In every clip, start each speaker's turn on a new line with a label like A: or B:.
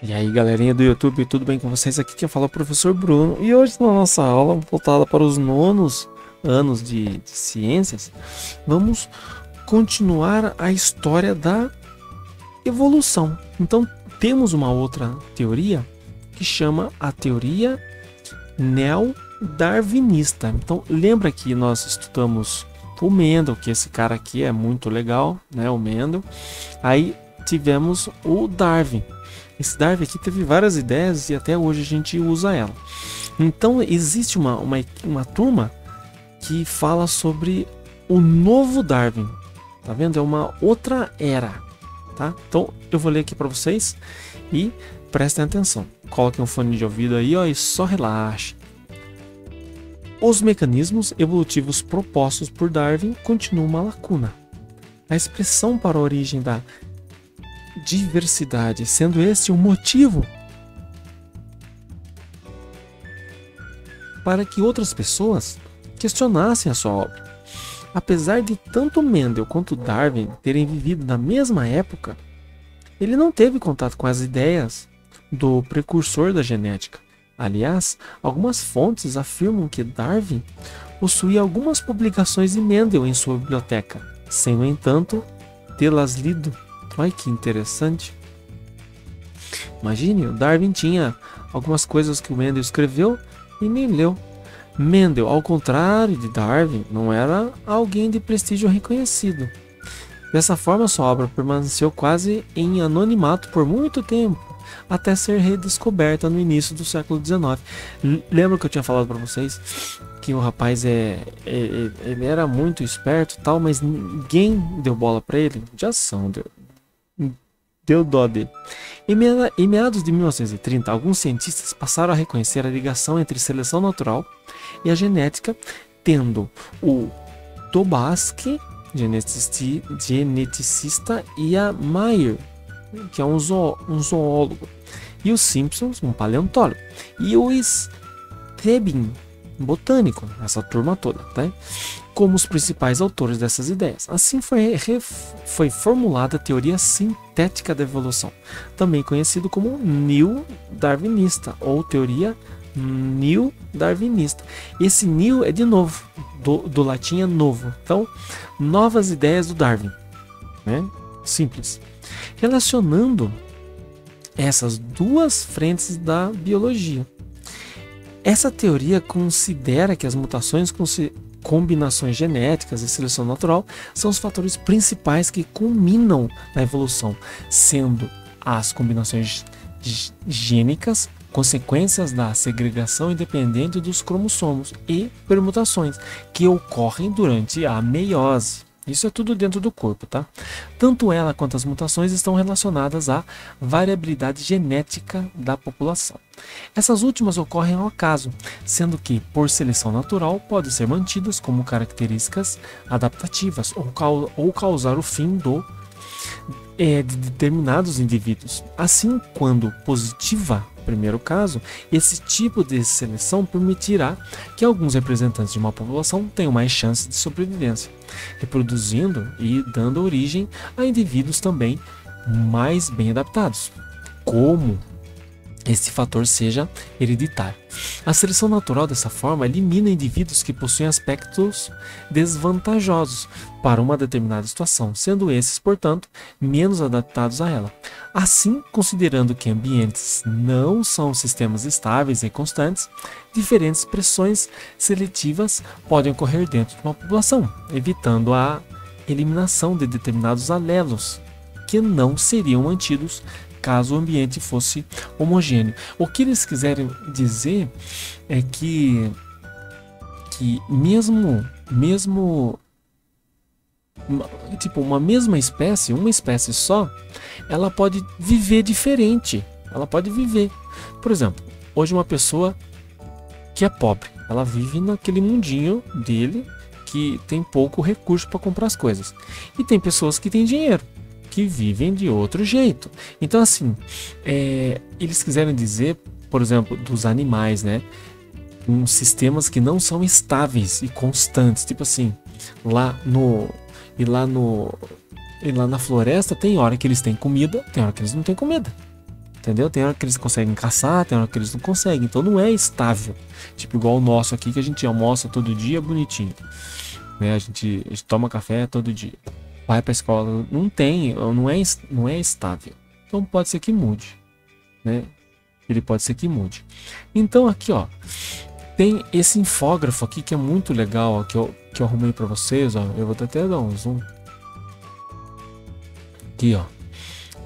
A: E aí, galerinha do YouTube, tudo bem com vocês? Aqui quem fala é o professor Bruno. E hoje na nossa aula voltada para os nonos anos de ciências, vamos continuar a história da evolução. Então, temos uma outra teoria que chama a teoria neo-darwinista. Então, lembra que nós estudamos o Mendel, que esse cara aqui é muito legal, né? O Mendel. Aí tivemos o Darwin. Esse Darwin aqui teve várias ideias e até hoje a gente usa ela. Então existe uma turma que fala sobre o novo Darwin. Tá vendo? É uma outra era. Tá? Então eu vou ler aqui para vocês e prestem atenção. Coloquem um fone de ouvido aí, ó, e só relaxe. Os mecanismos evolutivos propostos por Darwin continuam uma lacuna. A expressão para a origem da diversidade, sendo este um motivo para que outras pessoas questionassem a sua obra. Apesar de tanto Mendel quanto Darwin terem vivido na mesma época, ele não teve contato com as ideias do precursor da genética. Aliás, algumas fontes afirmam que Darwin possuía algumas publicações de Mendel em sua biblioteca, sem, no entanto, tê-las lido. Olha que interessante. Imagine, o Darwin tinha algumas coisas que o Mendel escreveu e nem leu. Mendel, ao contrário de Darwin, não era alguém de prestígio reconhecido. Dessa forma, sua obra permaneceu quase em anonimato por muito tempo, até ser redescoberta no início do século XIX. Lembra que eu tinha falado para vocês que o rapaz ele era muito esperto e tal, mas ninguém deu bola para ele? Já são, deu dó dele. Em meados de 1930, alguns cientistas passaram a reconhecer a ligação entre seleção natural e a genética, tendo o Tobaski, geneticista, e a Mayer, que é um zoólogo, e os Simpsons, um paleontólogo, e o Stebin, botânico, essa turma toda, tá? Como os principais autores dessas ideias. Assim foi formulada a teoria sintética da evolução, também conhecido como neo-darwinista ou teoria neo-darwinista. Esse neo é de novo, do latim é novo. Então, novas ideias do Darwin, né? Simples. Relacionando essas duas frentes da biologia. Essa teoria considera que as mutações, combinações genéticas e seleção natural são os fatores principais que culminam na evolução, sendo as combinações gênicas consequências da segregação independente dos cromossomos e permutações que ocorrem durante a meiose. Isso é tudo dentro do corpo, tá? Tanto ela quanto as mutações estão relacionadas à variabilidade genética da população. Essas últimas ocorrem ao acaso, sendo que, por seleção natural, podem ser mantidas como características adaptativas ou causar o fim de determinados indivíduos. Assim, quando positiva, primeiro caso, esse tipo de seleção permitirá que alguns representantes de uma população tenham mais chances de sobrevivência, reproduzindo e dando origem a indivíduos também mais bem adaptados, como esse fator seja hereditário. A seleção natural, dessa forma, elimina indivíduos que possuem aspectos desvantajosos para uma determinada situação, sendo esses, portanto, menos adaptados a ela. Assim, considerando que ambientes não são sistemas estáveis e constantes, diferentes pressões seletivas podem ocorrer dentro de uma população, evitando a eliminação de determinados alelos que não seriam mantidos caso o ambiente fosse homogêneo. O que eles quiserem dizer é que mesmo tipo uma mesma espécie, uma espécie só, ela pode viver diferente. Ela pode viver. Por exemplo, hoje uma pessoa que é pobre, ela vive naquele mundinho dele que tem pouco recurso para comprar as coisas. E tem pessoas que têm dinheiro, que vivem de outro jeito. Então, assim, eles quiserem dizer, por exemplo, dos animais, né? Sistemas que não são estáveis e constantes. Tipo assim, lá na floresta tem hora que eles têm comida, tem hora que eles não têm comida. Entendeu? Tem hora que eles conseguem caçar, tem hora que eles não conseguem. Então não é estável. Tipo igual o nosso aqui, que a gente almoça todo dia bonitinho. Né? A gente toma café todo dia. Vai pra escola. Não tem, não é estável. Então pode ser que mude. Né? Ele pode ser que mude. Então aqui, ó. Tem esse infógrafo aqui que é muito legal, ó, que eu arrumei pra vocês, ó. Eu vou até dar um zoom. Aqui, ó.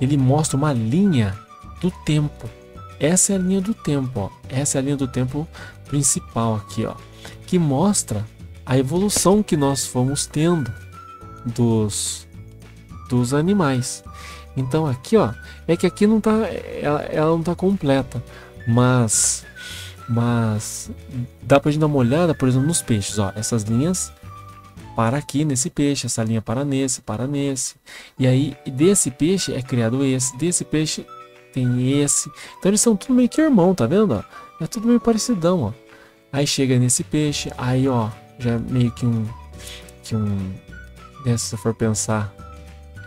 A: Ele mostra uma linha do tempo. Essa é a linha do tempo, ó. Essa é a linha do tempo principal aqui, ó, que mostra a evolução que nós fomos tendo dos animais. Então aqui, ó, é que aqui não tá, ela não tá completa, mas dá pra gente dar uma olhada, por exemplo, nos peixes, ó. Essas linhas para aqui nesse peixe, essa linha para nesse, e aí desse peixe é criado esse, desse peixe tem esse. Então eles são tudo meio que irmão, tá vendo? Ó? É tudo meio parecidão, ó. Aí chega nesse peixe, aí ó, já é meio que um né, se você for pensar,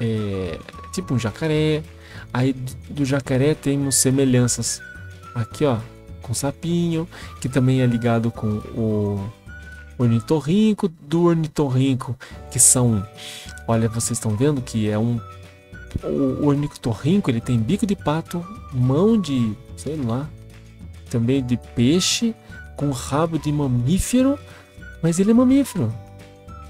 A: é tipo um jacaré. Aí do jacaré temos semelhanças aqui, ó, com o sapinho, que também é ligado com o ornitorrinco, do ornitorrinco, que são, olha, vocês estão vendo que é o ornitorrinco, ele tem bico de pato, mão de, sei lá, também de peixe, com rabo de mamífero, mas ele é mamífero.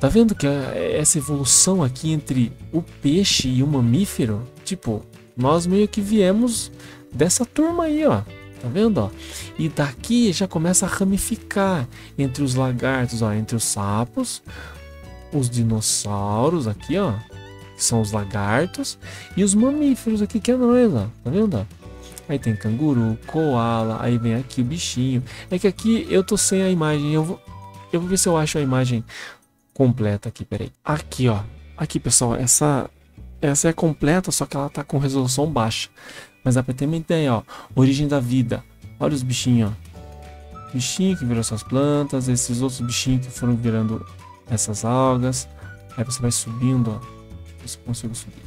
A: Tá vendo que essa evolução aqui entre o peixe e o mamífero, tipo, nós meio que viemos dessa turma aí, ó. Tá vendo, ó? E daqui já começa a ramificar entre os lagartos, ó, entre os sapos, os dinossauros aqui, ó, que são os lagartos, e os mamíferos aqui, que é nós, ó. Tá vendo, ó? Aí tem canguru, koala, aí vem aqui o bichinho. É que aqui eu tô sem a imagem, eu vou ver se eu acho a imagem completa aqui, peraí. Aqui, ó. Aqui, pessoal, essa é completa, só que ela tá com resolução baixa. Mas dá pra ter uma ideia, ó. Origem da vida. Olha os bichinhos, ó. Bichinho que virou essas plantas. Esses outros bichinhos que foram virando essas algas. Aí você vai subindo, ó. Você consegue subir.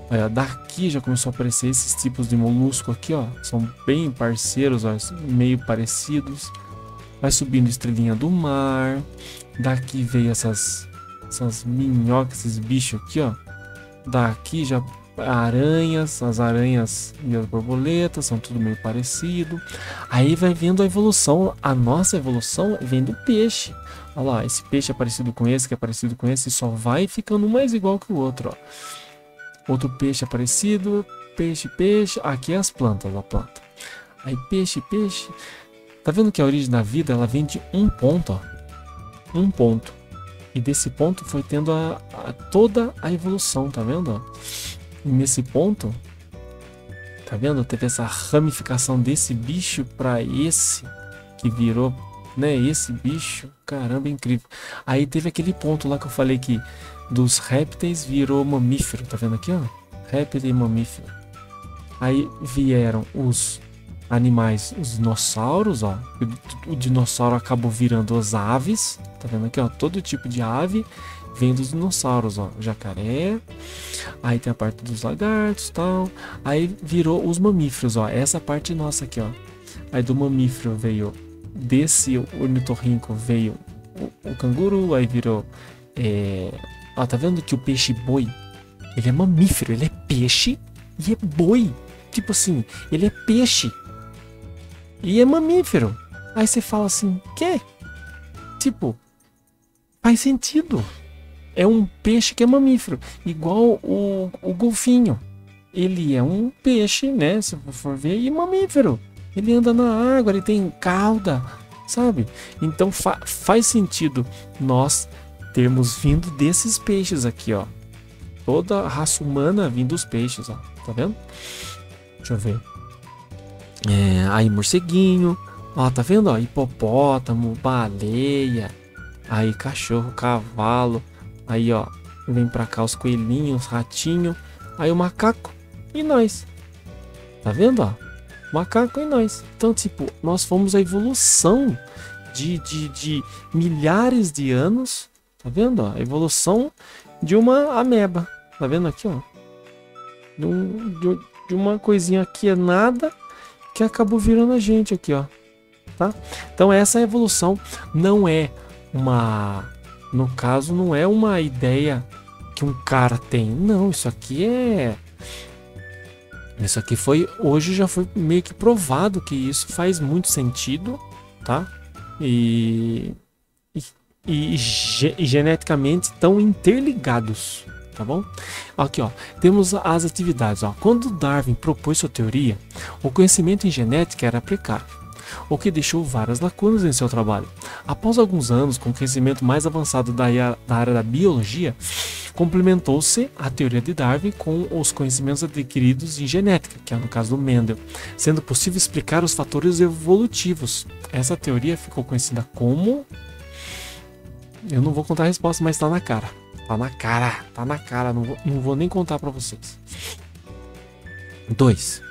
A: Aí, ó, daqui já começou a aparecer esses tipos de molusco aqui, ó. São bem parceiros, ó. Meio parecidos. Vai subindo estrelinha do mar. Daqui veio essas minhocas, esses bichos aqui, ó. Daqui já aranhas, as aranhas e as borboletas, são tudo meio parecido. Aí vai vendo a evolução, a nossa evolução vem do peixe. Olha lá, esse peixe é parecido com esse, que é parecido com esse, e só vai ficando um mais igual que o outro, ó. Outro peixe é parecido, peixe. Aqui é as plantas, a planta. Aí peixe. Tá vendo que a origem da vida, ela vem de um ponto, ó. Um ponto. E desse ponto foi tendo toda a evolução, tá vendo, ó? E nesse ponto, tá vendo? Teve essa ramificação desse bicho para esse que virou, né? Esse bicho, caramba, incrível. Aí teve aquele ponto lá que eu falei que dos répteis virou mamífero, tá vendo aqui, ó? Réptil e mamífero. Aí vieram os animais, os dinossauros, ó. O dinossauro acabou virando as aves, tá vendo aqui, ó? Todo tipo de ave vem dos dinossauros, ó. Jacaré. Aí tem a parte dos lagartos, tal. Aí virou os mamíferos, ó. Essa parte nossa aqui, ó. Aí do mamífero veio, desse ornitorrinco veio o canguru, aí virou ó, tá vendo que o peixe boi, ele é mamífero, ele é peixe e é boi. Tipo assim, ele é peixe e é mamífero. Aí você fala assim, que? Tipo, faz sentido. É um peixe que é mamífero. Igual o golfinho. Ele é um peixe, né? Se for ver, e mamífero. Ele anda na água, ele tem cauda, sabe? Então faz sentido nós termos vindo desses peixes aqui, ó. Toda a raça humana vindo dos peixes, ó. Tá vendo? Deixa eu ver. Aí morceguinho, ó, tá vendo, ó, hipopótamo, baleia, aí cachorro, cavalo, aí ó, vem pra cá os coelhinhos, ratinho, aí o macaco e nós, tá vendo, ó, macaco e nós. Então, tipo, nós fomos a evolução de milhares de anos, tá vendo, ó, a evolução de uma ameba, tá vendo aqui, ó, de uma coisinha que é nada, que acabou virando a gente aqui, ó. Tá? Então essa evolução não é uma, no caso, não é uma ideia que um cara tem. Não, isso aqui hoje já foi meio que provado que isso faz muito sentido, tá? E geneticamente estão interligados, tá bom? Aqui, ó, temos as atividades, ó. Quando Darwin propôs sua teoria, o conhecimento em genética era precário, o que deixou várias lacunas em seu trabalho. Após alguns anos, com conhecimento mais avançado da área da biologia, complementou-se a teoria de Darwin com os conhecimentos adquiridos em genética, que é no caso do Mendel, sendo possível explicar os fatores evolutivos. Essa teoria ficou conhecida como... Eu não vou contar a resposta, mas tá na cara. Tá na cara, não vou nem contar para vocês. 2.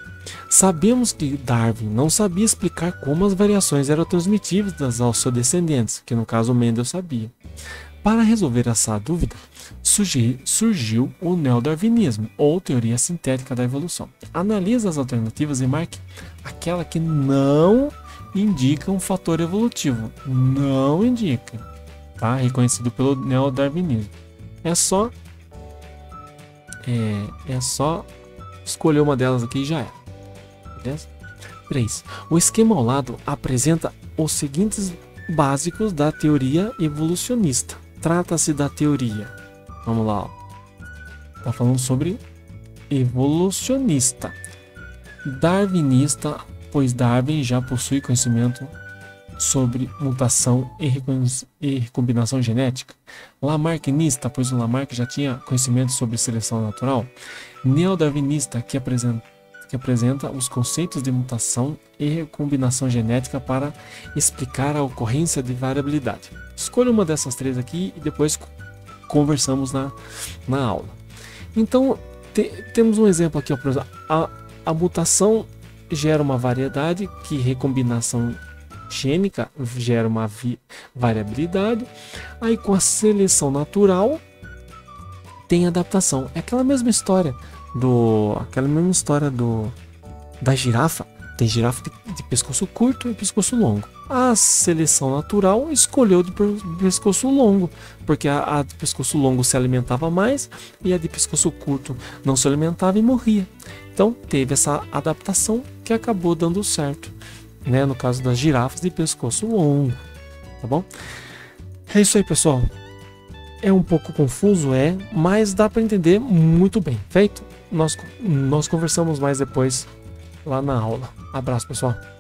A: Sabemos que Darwin não sabia explicar como as variações eram transmitidas aos seus descendentes, que no caso Mendel sabia. Para resolver essa dúvida, surgiu o neodarwinismo, ou teoria sintética da evolução. Analisa as alternativas e marque aquela que não indica um fator evolutivo. Não indica. Tá? Reconhecido pelo neodarwinismo. É só escolher uma delas aqui e já é. Beleza? 3. O esquema ao lado apresenta os seguintes básicos da teoria evolucionista. Trata-se da teoria. Vamos lá. Ó. Tá falando sobre evolucionista. Darwinista, pois Darwin já possui conhecimento sobre mutação e recombinação genética. Lamarckista, pois o Lamarck já tinha conhecimento sobre seleção natural. Neodarwinista, que apresenta os conceitos de mutação e recombinação genética para explicar a ocorrência de variabilidade. Escolha uma dessas três aqui e depois conversamos na aula. Então, temos um exemplo aqui. Ó, por exemplo, a mutação gera uma variedade, que recombinação gênica gera uma variabilidade. Aí com a seleção natural tem adaptação. É aquela mesma história da girafa. Tem girafa de pescoço curto e pescoço longo. A seleção natural escolheu de pescoço longo, porque a de pescoço longo se alimentava mais e a de pescoço curto não se alimentava e morria. Então teve essa adaptação que acabou dando certo, né? No caso das girafas de pescoço longo, tá bom? É isso aí, pessoal. É um pouco confuso, mas dá para entender muito bem. Feito? Nós conversamos mais depois lá na aula. Abraço, pessoal.